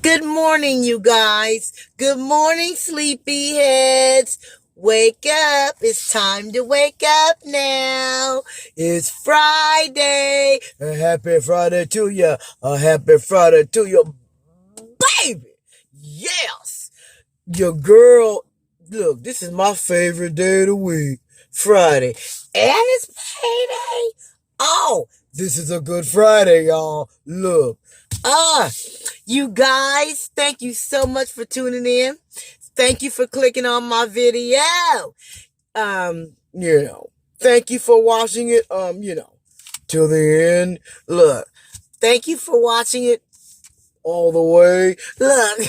Good morning, you guys. Good morning, sleepyheads. Wake up. It's time to wake up now. It's Friday. A happy Friday to you. A happy Friday to you, baby. Yes. Your girl. Look, this is my favorite day of the week. Friday. And it's payday. Oh, this is a good Friday, y'all. Look. You guys, thank you so much for tuning in. Thank you for clicking on my video. Thank you for watching it, till the end. Look, thank you for watching it all the way. Look,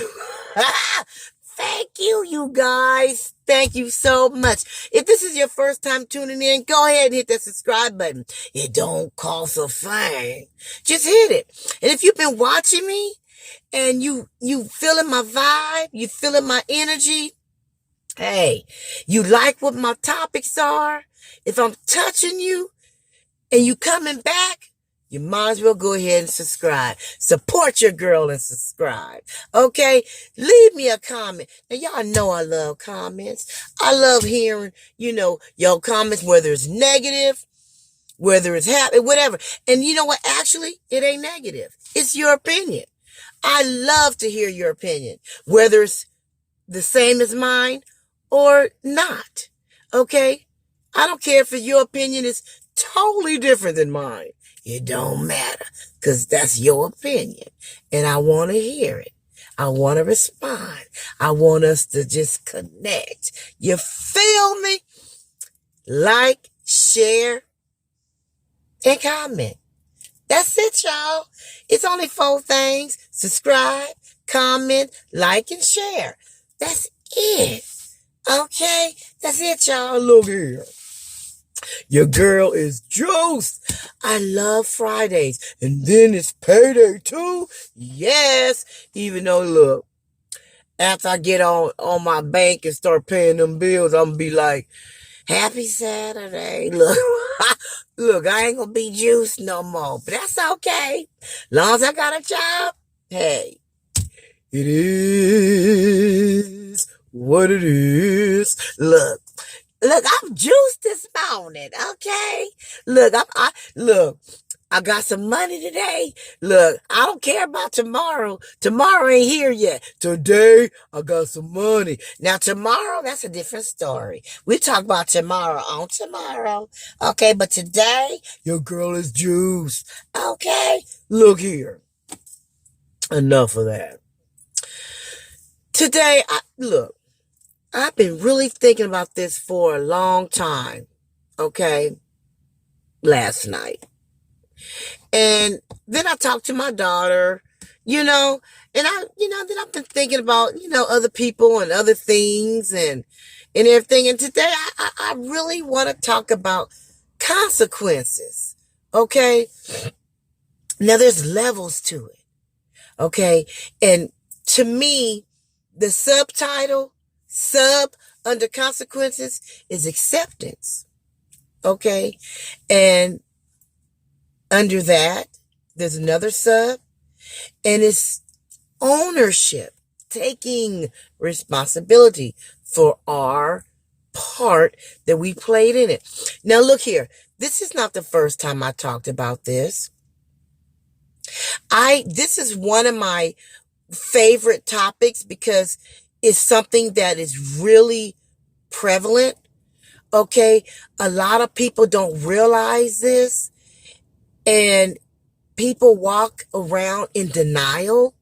thank you, you guys. Thank you so much. If this is your first time tuning in, go ahead and hit that subscribe button. It don't cost a thing. Just hit it. And if you've been watching me, and you feeling my vibe, you feeling my energy, hey, you like what my topics are, if I'm touching you and you coming back, you might as well go ahead and subscribe. Support your girl and subscribe. Okay? Leave me a comment. Now, y'all know I love comments. I love hearing, your comments, whether it's negative, whether it's happy, whatever. And you know what? Actually, it ain't negative. It's your opinion. I love to hear your opinion, whether it's the same as mine or not. Okay? I don't care if your opinion is totally different than mine. It don't matter, because that's your opinion. And I want to hear it. I want to respond. I want us to just connect. You feel me? Like, share, and comment. That's it, y'all. It's only 4 things. Subscribe, comment, like, and share. That's it. Okay? That's it, y'all. Look here. Your girl is juiced. I love Fridays. And then it's payday too. Yes. Even though, look, after I get on my bank and start paying them bills, I'm going to be like, happy Saturday. Look, look, I ain't gonna be juiced no more, but that's okay. Long as I got a job, hey, it is what it is. Look, I'm juiced this morning, okay? Look, I got some money today. Look, I don't care about tomorrow. Tomorrow ain't here yet. Today, I got some money. Now, tomorrow, that's a different story. We talk about tomorrow on tomorrow. Okay, but today, your girl is juiced. Okay? Look here. Enough of that. Today, I've been really thinking about this for a long time. Okay? Last night. And then I talked to my daughter, and then I've been thinking about, other people and other things and everything. And today I really want to talk about consequences. Okay. Now there's levels to it. Okay. And to me, the sub under consequences is acceptance. Okay. And under that, there's another sub, and it's ownership, taking responsibility for our part that we played in it. Now, look here. This is not the first time I talked about this. This is one of my favorite topics because it's something that is really prevalent. Okay. A lot of people don't realize this. And people walk around in denial.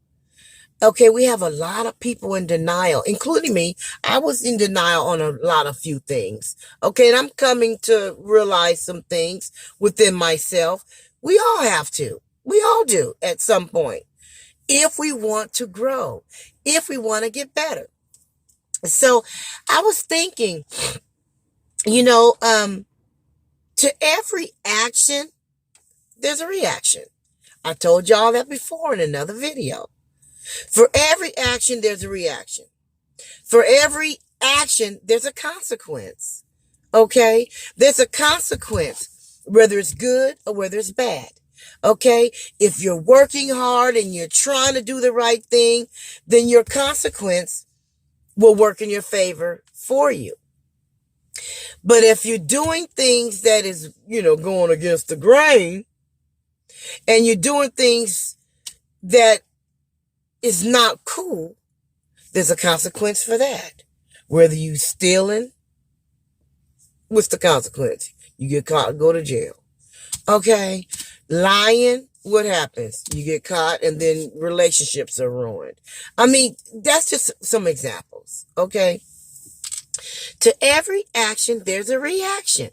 Okay, we have a lot of people in denial, including me. I was in denial on a lot of few things. Okay, and I'm coming to realize some things within myself. We all have to. We all do at some point. If we want to grow, if we want to get better. So I was thinking, to every action, there's a reaction. I told y'all that before in another video. For every action, there's a reaction. For every action, there's a consequence. Okay? There's a consequence, whether it's good or whether it's bad. Okay? If you're working hard and you're trying to do the right thing, then your consequence will work in your favor for you. But if you're doing things that is, going against the grain, and you're doing things that is not cool, there's a consequence for that. Whether you stealing, what's the consequence? You get caught, go to jail. Okay? Lying, what happens? You get caught and then relationships are ruined. I mean, that's just some examples. Okay? To every action, there's a reaction.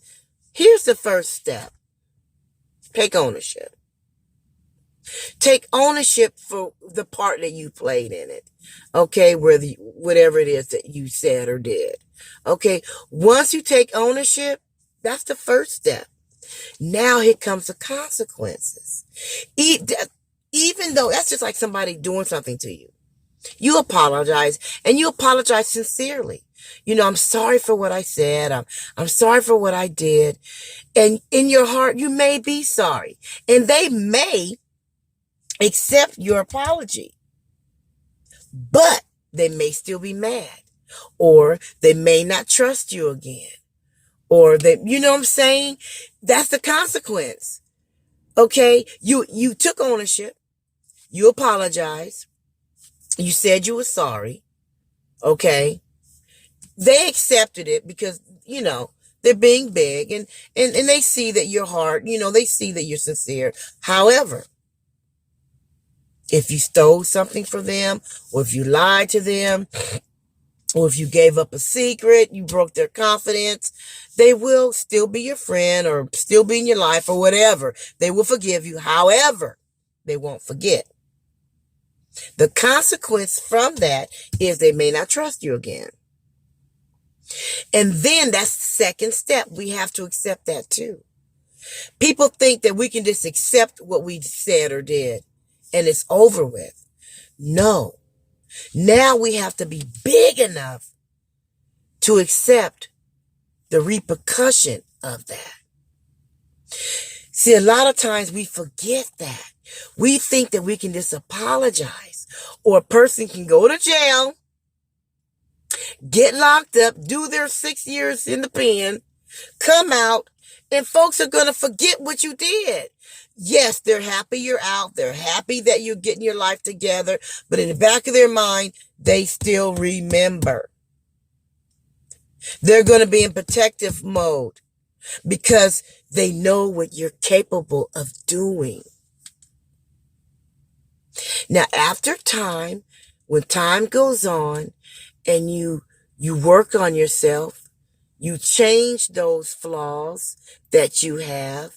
Here's the first step. Take ownership. Take ownership for the part that you played in it. Okay, whatever it is that you said or did. Okay, once you take ownership, that's the first step. Now here comes the consequences. Even though that's just like somebody doing something to you. You apologize, and you apologize sincerely. I'm sorry for what I said. I'm sorry for what I did. And in your heart, you may be sorry. And they may accept your apology. But they may still be mad. Or they may not trust you again. Or they, you know what I'm saying? That's the consequence. Okay? You took ownership. You apologized. You said you were sorry. Okay? They accepted it because, they're being big and they see that your heart, they see that you're sincere. However, if you stole something from them, or if you lied to them, or if you gave up a secret, you broke their confidence, they will still be your friend or still be in your life or whatever. They will forgive you. However, they won't forget. The consequence from that is they may not trust you again. And then that's the second step. We have to accept that too. People think that we can just accept what we said or did and it's over with. No. Now we have to be big enough to accept the repercussion of that. See, a lot of times we forget that. We think that we can just apologize, or a person can go to jail, get locked up, do their 6 years in the pen, come out, and folks are going to forget what you did. Yes, they're happy you're out. They're happy that you're getting your life together. But in the back of their mind, they still remember. They're going to be in protective mode because they know what you're capable of doing. Now, after time, when time goes on and you work on yourself, you change those flaws that you have,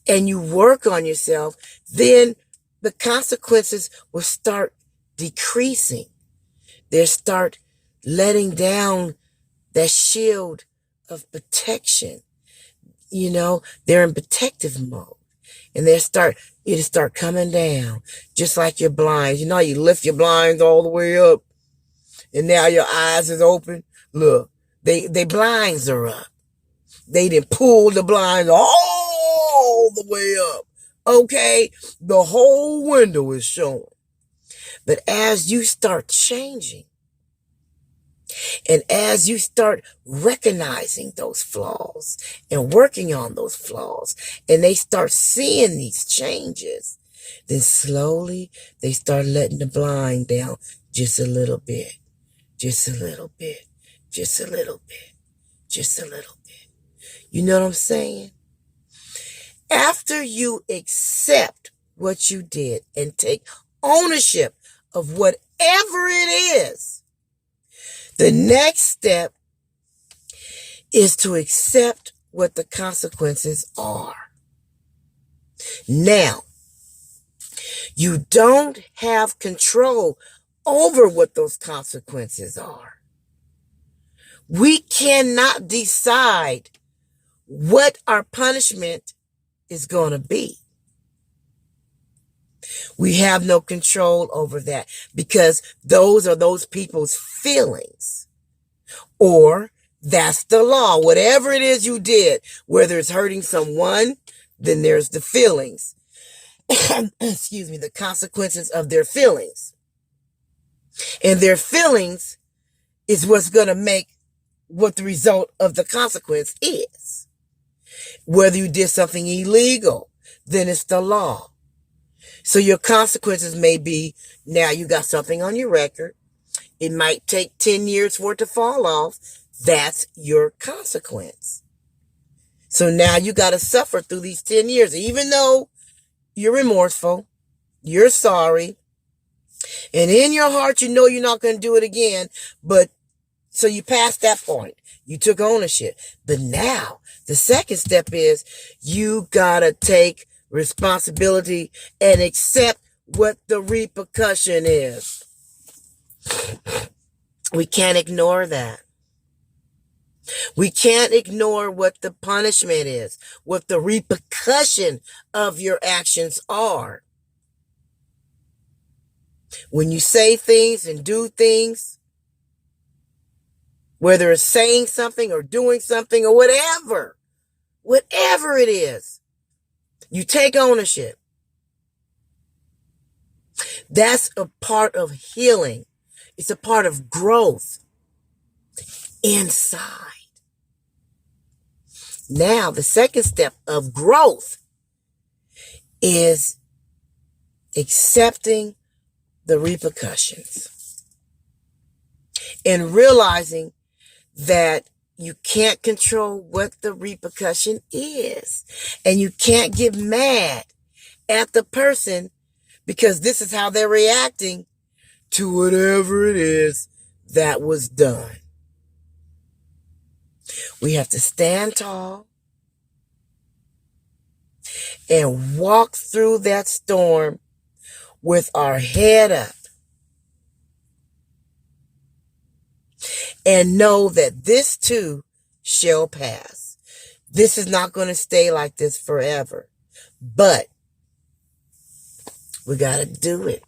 and you work on yourself, then the consequences will start decreasing. They'll start letting down that shield of protection. They're in protective mode. And it'll start coming down, just like your blinds. You lift your blinds all the way up, and now your eyes is open. Look, they blinds are up. They didn't pull the blinds all the way up. Okay? The whole window is showing. But as you start changing, and as you start recognizing those flaws and working on those flaws, and they start seeing these changes, then slowly they start letting the blind down just a little bit, just a little bit, just a little bit, just a little bit. You know what I'm saying? After you accept what you did and take ownership of whatever it is, the next step is to accept what the consequences are. Now, you don't have control over what those consequences are. We cannot decide what our punishment is going to be. We have no control over that because those are those people's feelings. Or that's the law. Whatever it is you did, whether it's hurting someone, then there's the feelings. excuse me, the consequences of their feelings. And their feelings is what's going to make what the result of the consequence is. Whether you did something illegal, then it's the law. So your consequences may be, now you got something on your record. It might take 10 years for it to fall off. That's your consequence. So now you got to suffer through these 10 years, even though you're remorseful, you're sorry, and in your heart, you know you're not going to do it again. But so you passed that point. You took ownership. But now the second step is you got to take responsibility and accept what the repercussion is. We can't ignore that. We can't ignore what the punishment is, what the repercussion of your actions are. When you say things and do things, whether it's saying something or doing something or whatever it is, you take ownership. That's a part of healing. It's a part of growth inside. Now, the second step of growth is accepting the repercussions and realizing that you can't control what the repercussion is. And you can't get mad at the person because this is how they're reacting to whatever it is that was done. We have to stand tall and walk through that storm with our head up and know that this too shall pass. This is not going to stay like this forever, but we got to do it.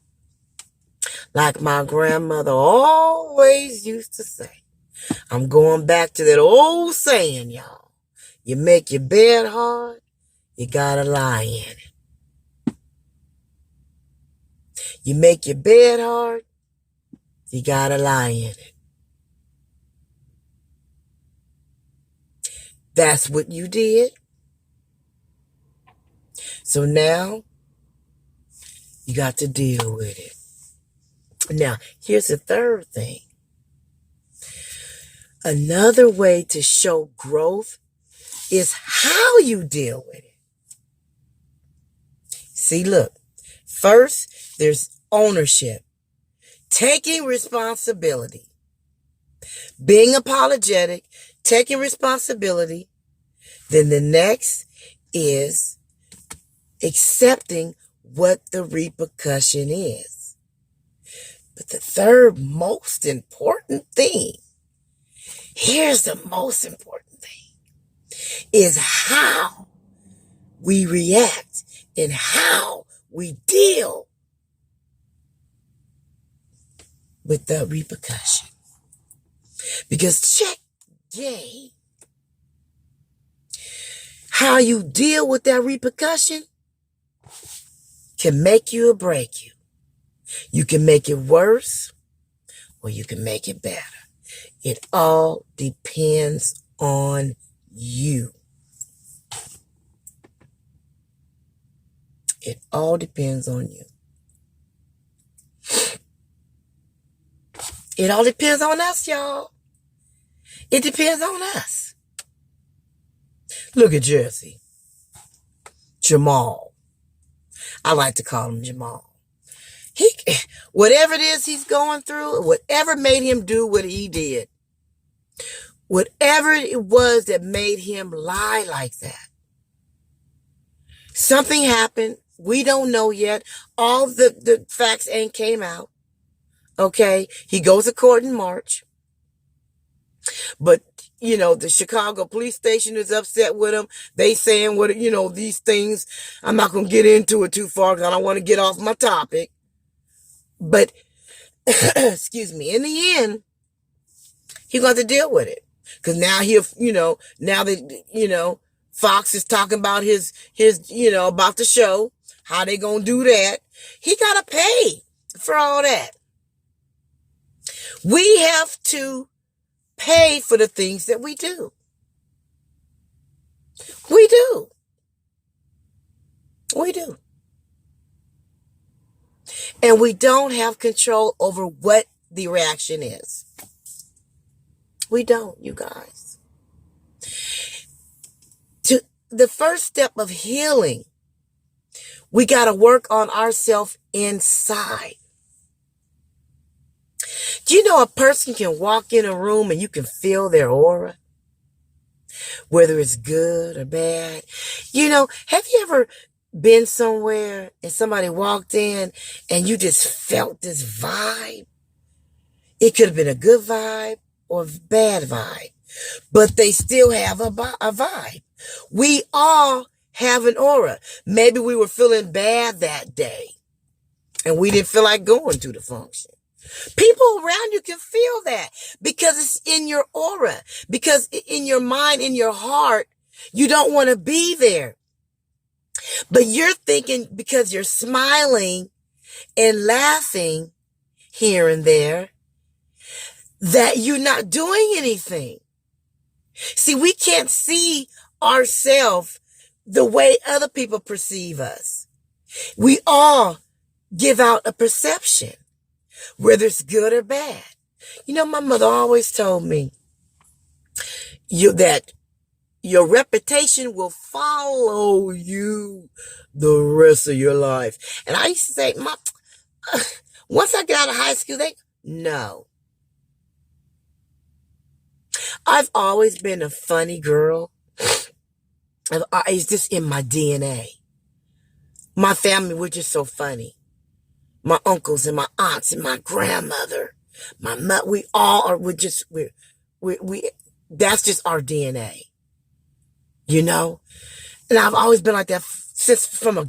Like my grandmother always used to say. I'm going back to that old saying, y'all. You make your bed hard, you got to lie in it. You make your bed hard, you got to lie in it. That's what you did. So now, you got to deal with it. Now, here's the third thing. Another way to show growth is how you deal with it. See, look. First, there's ownership. Taking responsibility. Being apologetic. Taking responsibility. Then the next is accepting what the repercussion is. But the third most important thing, here's the most important thing, is how we react and how we deal with the repercussion. Because check game. How you deal with that repercussion can make you or break you. You can make it worse or you can make it better. It all depends on you. It all depends on you. It all depends on us, y'all. It depends on us. Look at Jesse. Jamal. I like to call him Jamal. Whatever it is he's going through, whatever made him do what he did, whatever it was that made him lie like that, something happened. We don't know yet. All the facts ain't came out. Okay? He goes to court in March. But, the Chicago police station is upset with him. They saying, these things. I'm not going to get into it too far because I don't want to get off my topic. But, excuse me, in the end, he's going to deal with it. Because now now that, Fox is talking about his about the show. How they gonna do that? He gotta pay for all that. We have to pay for the things that we do. We do. We do. And we don't have control over what the reaction is. We don't, you guys. The first step of healing, we got to work on ourselves inside. Do you know a person can walk in a room and you can feel their aura? Whether it's good or bad. You know, have you ever been somewhere and somebody walked in and you just felt this vibe? It could have been a good vibe or a bad vibe, but they still have a vibe. We all have an aura. Maybe we were feeling bad that day and we didn't feel like going to the function. People around you can feel that because it's in your aura, because in your mind, in your heart, you don't want to be there. But you're thinking because you're smiling and laughing here and there that you're not doing anything. See, we can't see ourselves the way other people perceive us. We all give out a perception, whether it's good or bad. You know, my mother always told me that your reputation will follow you the rest of your life. And I used to say, once I get out of high school, no. I've always been a funny girl. It's just in my DNA. My family, we're just so funny. My uncles and my aunts and my grandmother, my mother, we all are, that's just our DNA. You know? And I've always been like that since from a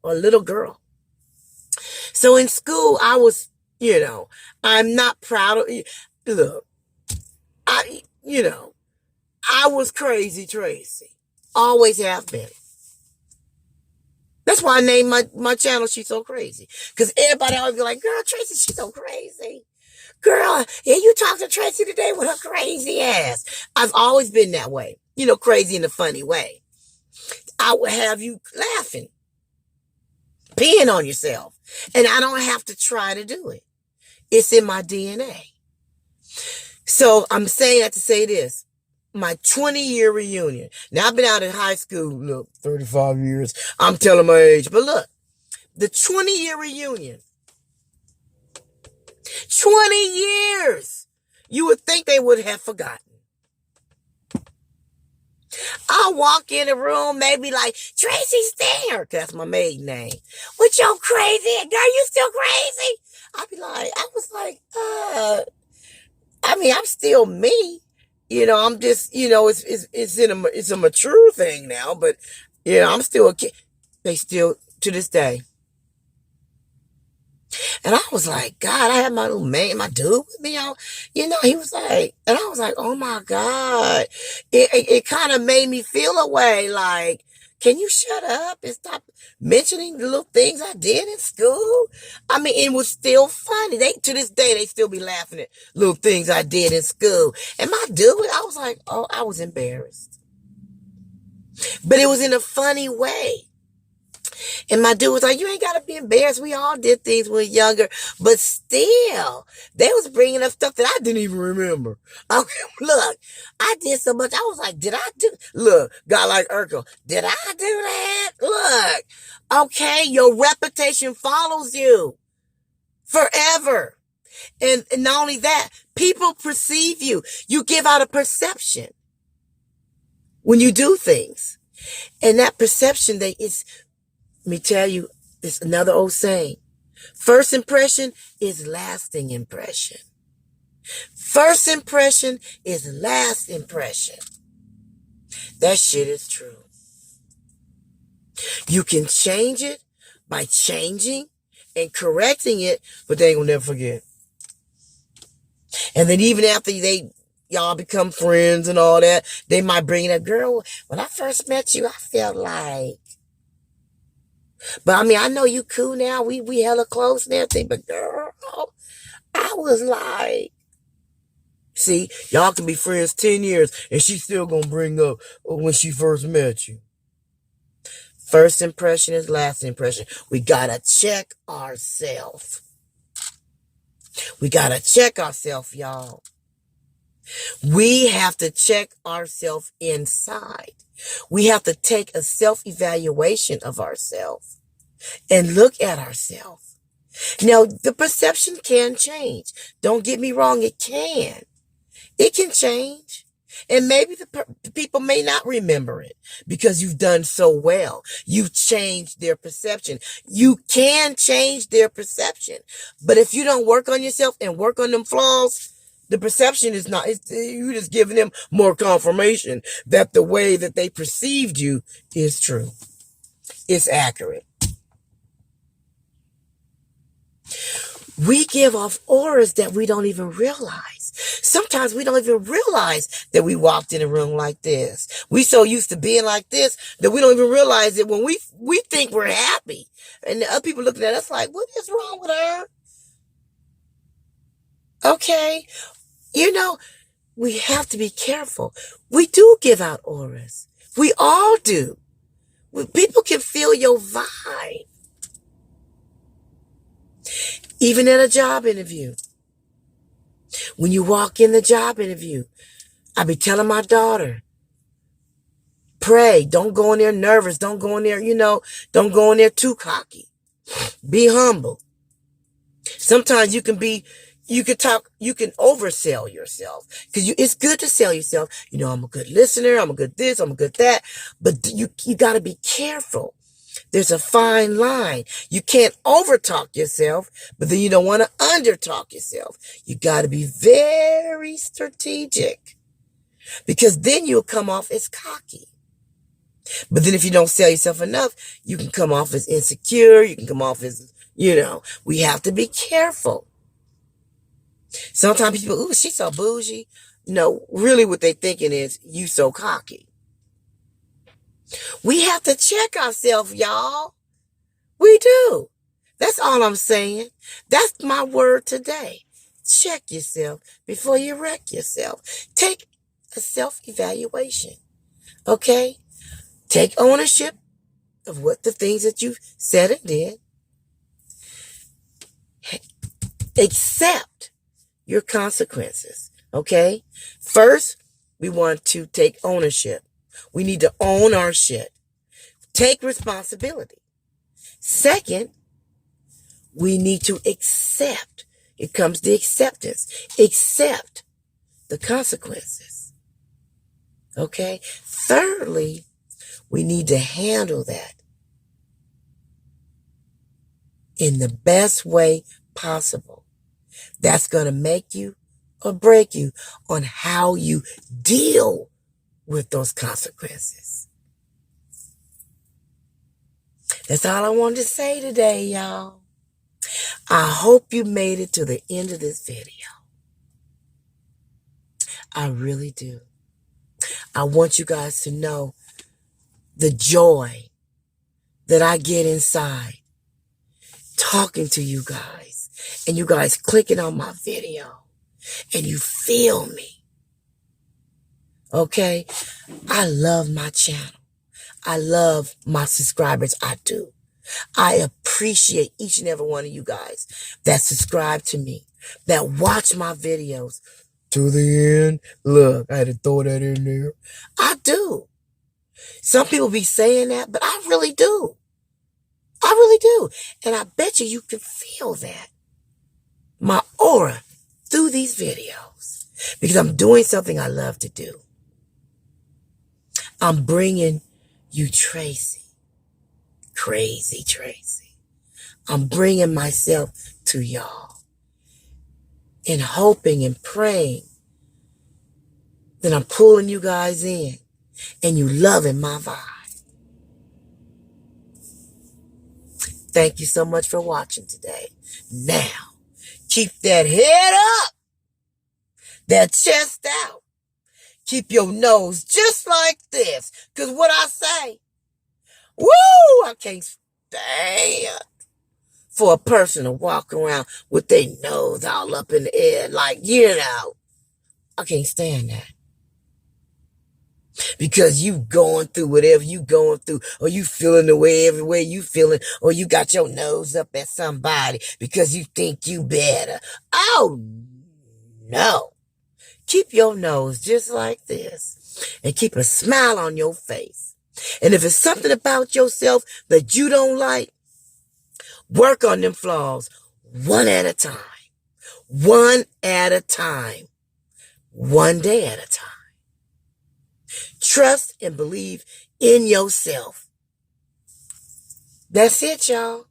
little girl. So in school, I was, I'm not proud of, look, I was crazy Tracy. Always have been. That's why I named my channel She So Crazy. Because everybody always be like, girl, Tracy, she's so crazy. Girl, yeah, you talked to Tracy today with her crazy ass. I've always been that way. Crazy in a funny way. I would have you laughing, peeing on yourself. And I don't have to try to do it. It's in my DNA. So I'm saying that to say this. My 20-year reunion. Now, I've been out of high school, look, 35 years. I'm telling my age. But look, the 20-year reunion. 20 years. You would think they would have forgotten. I'll walk in a room, maybe like, Tracy's there. That's my maiden name. What your crazy? Girl, you still crazy? I'd be like, I'm still me. I'm just, it's a mature thing now, but I'm still a kid. They still, to this day. And I was like, God, I had my little man, my dude with me. He was like, and I was like, oh my God. It kind of made me feel a way like, can you shut up and stop mentioning the little things I did in school? I mean, it was still funny. To this day, they still be laughing at little things I did in school. And my dude, I was like, oh, I was embarrassed. But it was in a funny way. And my dude was like, you ain't got to be embarrassed. We all did things when we were younger. But still, they was bringing up stuff that I didn't even remember. Okay, look, I did so much. I was like, look, God like Urkel, did I do that? Look, okay, your reputation follows you forever. And not only that, people perceive you. You give out a perception when you do things. And that perception, let me tell you, it's another old saying. First impression is lasting impression. First impression is last impression. That shit is true. You can change it by changing and correcting it, but they ain't gonna never forget. And then even after y'all become friends and all that, they might bring it up. Girl, when I first met you, I felt like, But I mean, I know you cool now. We hella close and everything. But girl, I was like, see, y'all can be friends 10 years and she's still gonna bring up when she first met you. First impression is last impression. We gotta check ourselves. We gotta check ourselves, y'all. We have to check ourselves inside. We have to take a self-evaluation of ourselves and look at ourselves. Now, the perception can change. Don't get me wrong, it can. It can change. And maybe the people may not remember it because you've done so well. You've changed their perception. You can change their perception. But if you don't work on yourself and work on them flaws, the perception is not, you're just giving them more confirmation that the way that they perceived you is true. It's accurate. We give off auras that we don't even realize. Sometimes we don't even realize that we walked in a room like this. We so used to being like this that we don't even realize it when we think we're happy. And the other people looking at us like, what is wrong with her? Okay. You know, we have to be careful. We do give out auras. We all do. People can feel your vibe. Even at a job interview. When you walk in the job interview, I be telling my daughter, pray. Don't go in there nervous. Don't go in there, don't go in there too cocky. Be humble. Sometimes you can oversell yourself. Because it's good to sell yourself. I'm a good listener. I'm a good this. I'm a good that. But you got to be careful. There's a fine line. You can't overtalk yourself, but then you don't want to undertalk yourself. You got to be very strategic because then you'll come off as cocky. But then if you don't sell yourself enough, you can come off as insecure. You can come off as, we have to be careful. Sometimes people, ooh, she's so bougie. No, really what they thinking is you so cocky. We have to check ourselves, y'all. We do. That's all I'm saying. That's my word today. Check yourself before you wreck yourself. Take a self-evaluation. Okay? Take ownership of what the things that you said and did. Accept your consequences. Okay? First, we want to take ownership. We need to own our shit. Take responsibility. Second, we need to accept. It comes to acceptance. Accept the consequences. Okay? Thirdly, we need to handle that in the best way possible. That's going to make you or break you on how you deal with those consequences. That's all I wanted to say today, y'all. I hope you made it to the end of this video. I really do. I want you guys to know the joy that I get inside talking to you guys and you guys clicking on my video and you feel me. Okay? I love my channel. I love my subscribers. I do. I appreciate each and every one of you guys that subscribe to me, that watch my videos to the end. Look, I had to throw that in there. I do. Some people be saying that, but I really do. I really do. And I bet you can feel that. My aura through these videos. Because I'm doing something I love to do. I'm bringing you Tracy. Crazy Tracy. I'm bringing myself to y'all. And hoping and praying that I'm pulling you guys in. And you loving my vibe. Thank you so much for watching today. Now, keep that head up. That chest out. Keep your nose just like this. Because what I say, woo, I can't stand for a person to walk around with their nose all up in the air. Like, I can't stand that. Because you going through whatever you going through, or you feeling the way every way you feeling, or you got your nose up at somebody because you think you better. Oh, no. Keep your nose just like this and keep a smile on your face. And if it's something about yourself that you don't like, work on them flaws one at a time. One at a time. One day at a time. Trust and believe in yourself. That's it, y'all.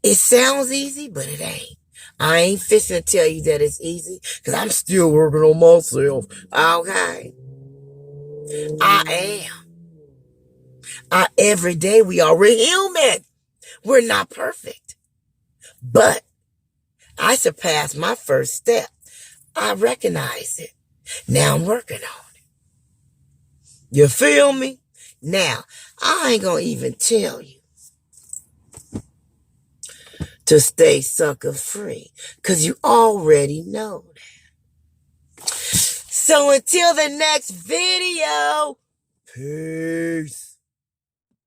It sounds easy, but it ain't. I ain't fixing to tell you that it's easy, because I'm still working on myself. Okay? I am. Every day we're human. We're not perfect. But I surpassed my first step. I recognize it. Now I'm working on it. You feel me? Now, I ain't gonna even tell you to stay sucker free, because you already know that. So until the next video, peace.